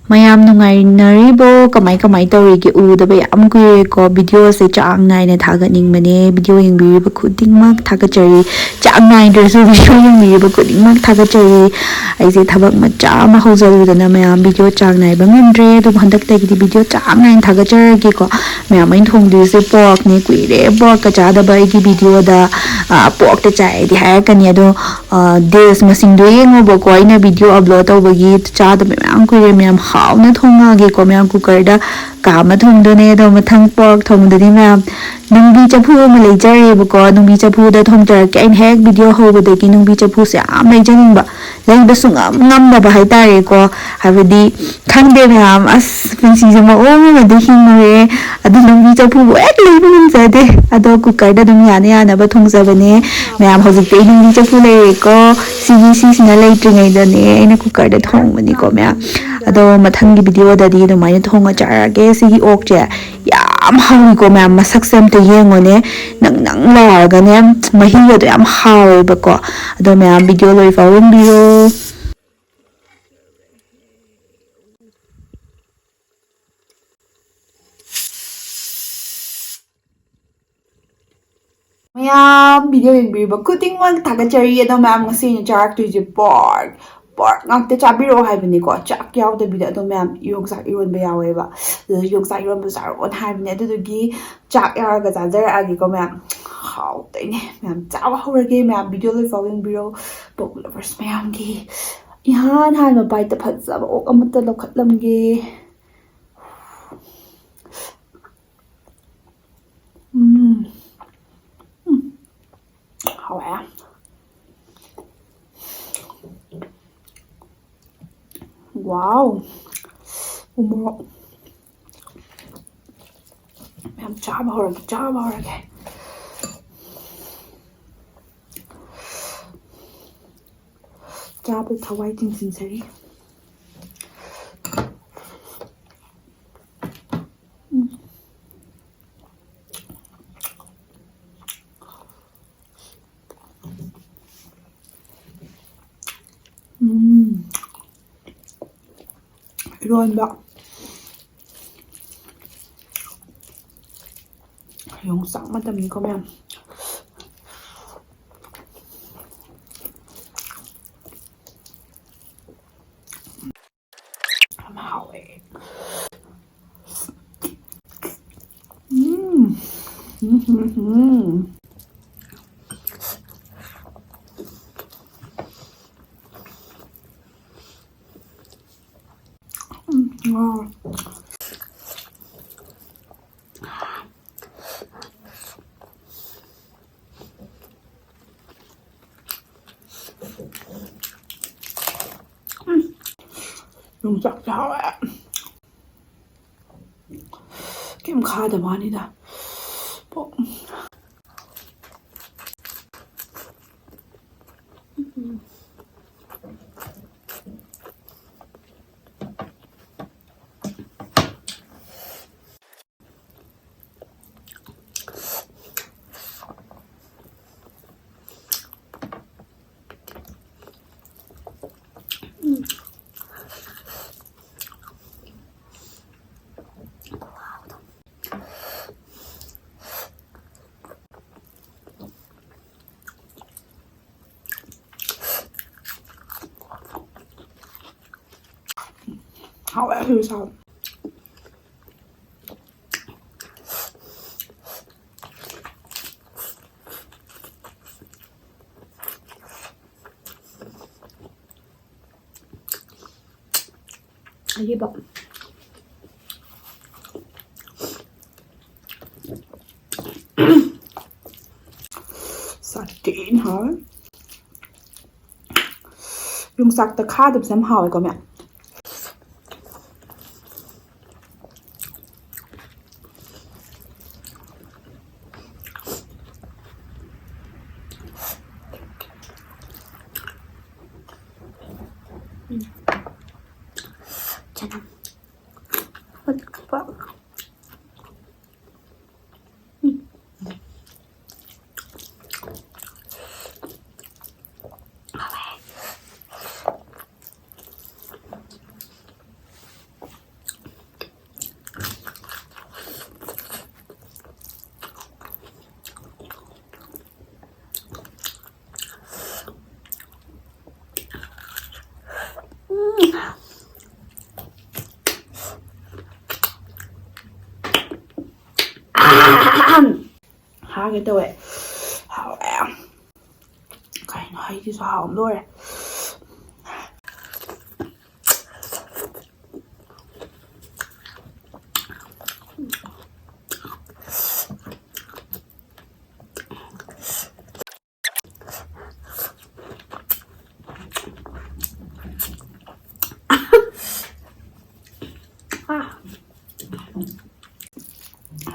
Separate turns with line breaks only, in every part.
ꯃꯌꯥꯝ ꯅꯨꯡꯉꯥꯏꯅꯔꯤꯕꯣ ꯀꯃꯥꯏ ꯇꯧꯔꯤꯒꯦ ꯎꯗꯕ ꯌꯥꯝ ꯀꯨꯏꯔꯦꯀꯣ ꯚꯤꯗꯤꯑꯣꯁꯦ ꯆꯥꯡ ꯅꯥꯏꯅ ꯊꯥꯒꯠꯅꯤꯡꯕꯅꯦ ꯚꯤꯗꯤꯑꯣ ꯌꯦꯡꯕꯤꯔꯤꯕ ꯈꯨꯗꯤꯡꯃꯛ ꯊꯥꯒꯠꯆꯔꯤ ꯆꯥꯡ ꯅꯥꯏꯗ꯭ꯔꯁꯨ ꯚꯤꯗꯤꯑꯣ ꯌꯦꯡꯕꯤꯔꯤꯕ ꯈꯨꯗꯤꯡꯃꯛ ꯊꯥꯒꯠꯆꯔꯤ ꯑꯩꯁꯦ ꯊꯕꯛ ꯃꯆꯥ ꯑꯃ ꯍꯧꯖꯜꯂꯨꯗꯅ ꯃꯌꯥꯝ ꯚꯤꯗꯤꯑꯣ ꯆꯥꯡ ꯅꯥꯏꯕ ꯉꯝꯗ꯭ꯔꯦ ꯑꯗꯨꯕꯨ ꯍꯟꯗꯛꯇꯒꯤꯗꯤ ꯚꯤꯗꯤꯑꯣ ꯆꯥꯡ ꯅꯥꯏꯅ ꯊꯥꯒꯠꯆꯔꯒꯦꯀꯣ ꯃꯌꯥꯝ ꯑꯩꯅ ꯊꯣꯡꯗꯣꯏꯁꯦ ꯄꯣꯔꯛꯅꯦ ꯀꯨꯏꯔꯦ ꯄꯣꯔꯛꯀ ꯆꯥꯗꯕ ꯑꯩꯒꯤ ꯚꯤꯗꯤꯑꯣꯗ ꯄꯣꯔꯛꯇ ꯆꯥꯏꯗꯤ ꯍꯥꯏꯔꯛꯀꯅꯤ ꯑꯗꯣ ꯗꯦꯖ ꯃꯁꯤꯡꯗꯣ ꯌꯦꯡꯉꯣꯕꯀꯣ ꯑꯩꯅ ꯚꯤꯗꯤꯑꯣ ꯑꯞꯂꯣꯗ ꯇꯧꯕꯒꯤ ꯆꯥꯗꯕ ꯃꯌꯥꯝ ꯀꯨꯏꯔꯦ ꯃꯌꯥꯝ ꯍꯥꯎꯅ ꯊꯣꯡꯉꯛꯑꯒꯦꯀꯣ ꯃꯌꯥꯝ ꯀꯨꯀꯔꯗ ꯀꯥꯝꯃ ꯊꯣꯡꯗꯣꯏꯅꯦ ꯑꯗꯣ ꯃꯊꯪ ꯄꯣꯔꯛ ꯊꯣꯡꯕꯗꯗꯤ ꯃꯌꯥꯝ ꯅꯨꯡꯕꯤ ꯆꯐꯨ ꯑꯃ ꯂꯩꯖꯔꯦꯕꯀꯣ ꯅꯨꯡꯕꯤ ꯆꯐꯨꯗ ꯊꯣꯡꯖꯔꯛꯀꯦ ꯑꯩꯅ ꯍꯦꯛ ꯚꯤꯗꯤꯑꯣ ꯍꯧꯕꯗꯒꯤ ꯅꯨꯡꯕꯤ ꯆꯐꯨꯁꯦ ꯌꯥꯝ ꯂꯩꯖꯅꯤꯡꯕ ꯂꯩꯕꯁꯨ ꯉꯝꯗꯕ ꯍꯥꯏꯇꯥꯔꯦꯀꯣ ꯍꯥꯏꯕꯗꯤ ꯈꯪꯗꯦ ꯃꯌꯥꯝ ꯑꯁ ꯄꯨꯟꯁꯤꯁꯦ ꯃꯑꯣꯡ ꯑꯃꯗ ꯍꯤꯡꯉꯨꯔꯦ ꯑꯗꯨ ꯅꯨꯡꯕꯤ ꯆꯐꯨꯕꯨ ꯍꯦꯛ ꯂꯩꯕ ꯉꯝꯖꯗꯦ ꯑꯗꯣ ꯀꯨꯀꯔꯗ ꯑꯗꯨꯝ ꯌꯥꯅ ꯌꯥꯅꯕ ꯊꯣꯡꯖꯕꯅꯦ ꯃꯌꯥꯝ ꯍꯧꯖꯤꯛꯇꯤ ꯑꯩ ꯅꯨꯡꯕꯤ ꯆꯐꯨ ꯂꯩꯔꯦꯀꯣ ꯁꯤꯁꯤꯅ ꯂꯩꯇ꯭ꯔꯤꯉꯩꯗꯅꯦ ꯑꯩꯅ ꯀꯨꯀꯔꯗ ꯊꯣꯡꯕꯅꯤꯀꯣ ꯃꯌꯥꯝ ꯑꯗꯣ ꯃꯊꯪꯒꯤ ꯚꯤꯗꯤꯑꯣꯗꯗꯤ ꯑꯗꯨꯃꯥꯏꯅ ꯊꯣꯡꯉ ꯆꯥꯔꯛꯑꯒꯦ ꯁꯤꯒꯤ ꯑꯣꯛꯁꯦ ꯌꯥꯝ ꯍꯥꯎꯏꯀꯣ ꯃꯌꯥꯝ ꯃꯁꯛꯁꯦ ꯑꯝꯇ ꯌꯦꯡꯉꯣꯅꯦ ꯅꯪ ꯂꯥꯎꯔꯒꯅꯦ ꯃꯍꯤꯒꯗꯣ ꯌꯥꯝ ꯍꯥꯎꯋꯦꯕꯀꯣ ꯑꯗꯣ ꯃꯌꯥꯝ ꯚꯤꯗꯤꯑꯣ ꯂꯣꯏꯐꯥꯎ ꯌꯦꯡꯕꯤꯔꯣ ꯃꯌꯥꯝ ꯚꯤꯗꯤꯑꯣ ꯌꯦꯡꯕꯤꯔꯤꯕ ꯈꯨꯗꯤꯡꯃꯛ ꯊꯥꯒꯠꯆꯔꯤ ꯑꯗꯣ ꯃꯌꯥꯝ ꯉꯁꯤ ꯑꯩꯅ ꯆꯥꯔꯛꯇꯣꯏꯁꯦ ꯄꯣꯔꯛ ꯉꯥꯛꯇ ꯆꯥꯕꯤꯔꯛꯑꯣ ꯍꯥꯏꯕꯅꯤꯀꯣ ꯆꯥꯛ ꯌꯥꯎꯗꯕꯤꯗ ꯑꯗꯣ ꯃꯌꯥꯝ ꯌꯣꯡꯆꯥꯛ ꯏꯔꯣꯟꯕ ꯌꯥꯎꯋꯦꯕ ꯑꯗꯨ ꯌꯣꯡꯆꯥꯛ ꯏꯔꯣꯟꯕ ꯆꯥꯔꯛꯑꯣꯅ ꯍꯥꯏꯕꯅꯦ ꯑꯗꯨꯗꯨꯒꯤ ꯆꯥꯛ ꯌꯥꯎꯔꯒ ꯆꯥꯖꯔꯛꯑꯒꯦꯀꯣ ꯃꯌꯥꯝ ꯍꯥꯎꯇꯣꯏꯅꯦ ꯃꯌꯥꯝ ꯆꯥꯕ ꯍꯧꯔꯒꯦ ꯃꯌꯥꯝ ꯚꯤꯗꯤꯑꯣ ꯂꯣꯏꯐꯥꯎ ꯌꯦꯡꯕꯤꯔꯣ ꯄꯣꯛ ꯂꯚꯔꯁ ꯃꯌꯥꯝꯒꯤ ꯏꯍꯥꯟ ꯍꯥꯟꯕ ꯕꯥꯏꯠꯇ ꯐꯖꯕ ꯑꯣꯛ ꯑꯃꯠꯇ ꯂꯧꯈꯠꯂꯝꯒꯦ ꯍꯥꯎꯋꯦ ꯋꯥꯎ ꯎꯃꯣꯔꯣꯛ ꯃꯌꯥꯝ ꯆꯥꯕ ꯍꯧꯔꯒꯦ ꯆꯥꯕ ꯊꯋꯥꯏ ꯆꯤꯡꯁꯤꯟꯖꯔꯤ 이런다 영상 마담 이거면 하웨 영sak 하웨 좀 가다 아니다 뭐 하웨 그래서 이게 봐 sardine hả dùng sạc tờ khá được xem hỏi có mẹ chana 하게 되왜 하와야 가인 하이기서 하움 노래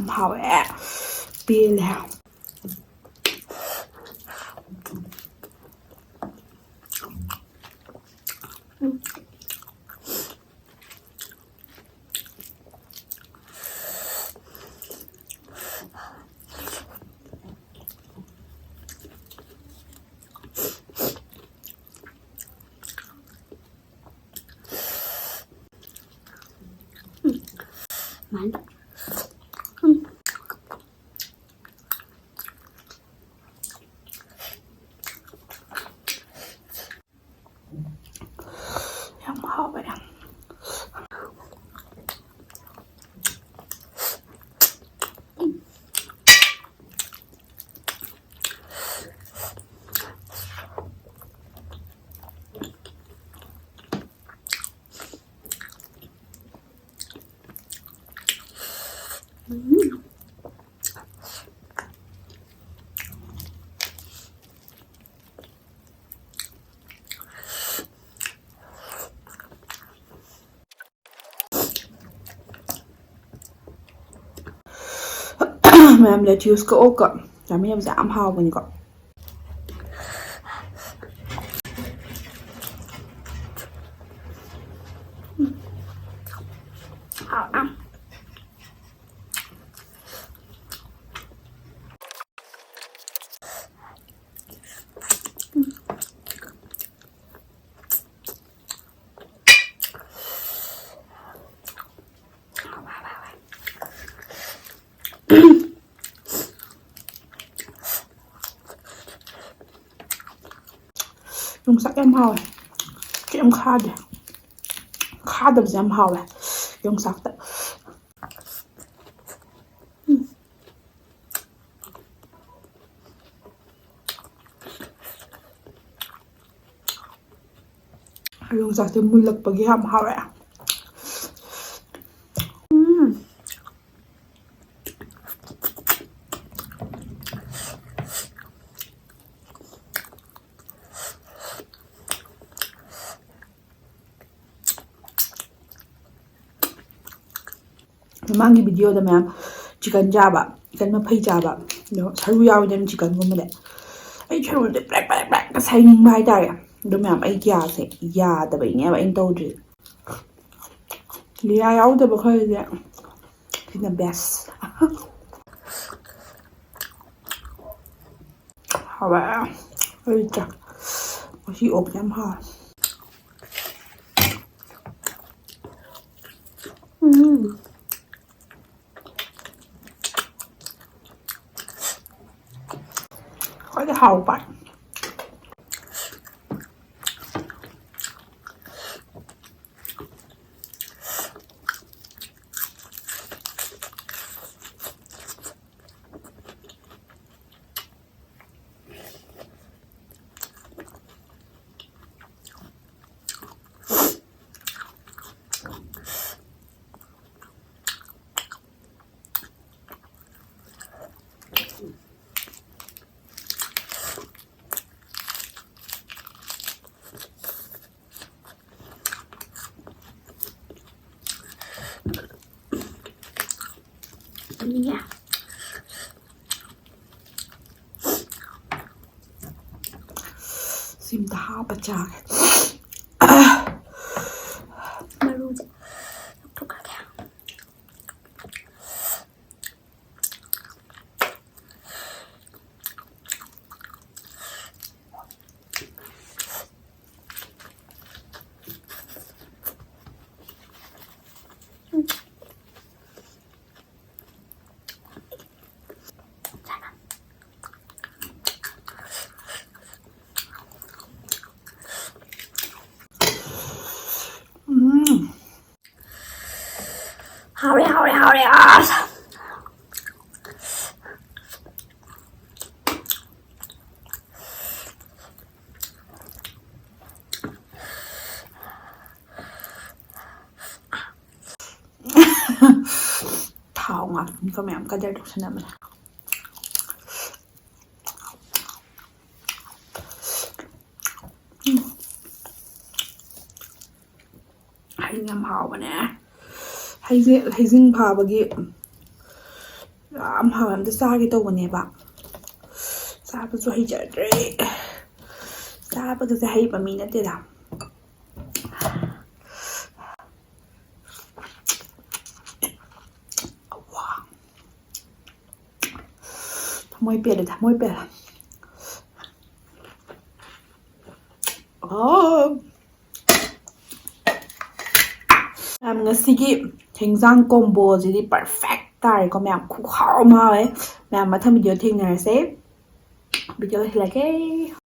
하와야 빌해 맛있다. Không hợp vậy à? Mà em lettuce có ốc ạ. Chả mấy em giảm hao mình gọi. Hao lắm. Yung sắc em hao này, cái em khá được em hao này, yung sắc đấy. Yung sắc thì mùi lực bagi em hao này. Mangi video da ma'am chicken jaba chicken ma phai jaba no saru yaw den chicken gum de ai chero de black ka sai ning mai da ya do ma'am ai kya se ya da bai ne ba in to ji li ya yaw da ba khai de is the best ha ba ai cha có chi ốp em ha có cái hầu bạch nha. Sim ta baca. Baru je. Tukar dia. Hurry, hurry, hurry, ꯉꯥꯛꯇꯅꯤꯀꯣ ꯃꯌꯥꯝ ꯀꯗꯔ ꯇꯧꯁꯟꯅꯕꯅꯦ ꯍꯩ ꯌꯥꯝ ꯍꯥꯎꯕꯅꯦ ꯍꯩꯁꯦ ꯍꯩꯖꯤꯡ ꯐꯥꯕꯒꯤ ꯌꯥꯝ ꯍꯥꯎꯋꯦ ꯑꯝꯇ ꯆꯥꯒꯦ ꯇꯧꯕꯅꯦꯕ ꯆꯥꯕꯁꯨ ꯍꯩꯖꯗ꯭ꯔꯦ ꯆꯥꯕꯒꯁꯦ ꯍꯩꯕ ꯃꯤ ꯅꯠꯇꯦꯗ ꯊꯃꯣꯏ ꯄꯦꯜꯂꯦ ꯊꯃꯣꯏ ꯄꯦꯜꯂꯦ ꯃꯌꯥꯝ ꯉꯁꯤꯒꯤ ꯍꯤꯟꯖꯥꯡ ꯀꯣꯝꯕꯣꯁꯤꯗꯤ ꯄꯔꯐꯦꯛ ꯇꯥꯔꯦꯀꯣ ꯃꯌꯥꯝ ꯈꯨꯍꯥꯎ ꯑꯃ ꯍꯥꯎꯋꯦ ꯃꯌꯥꯝ ꯃꯊꯪ ꯚꯤꯗꯤꯑꯣ ꯊꯦꯡꯅꯔꯁꯦ ꯚꯤꯗꯤꯑꯣ ꯂꯣꯏꯁꯤꯜꯂꯒꯦ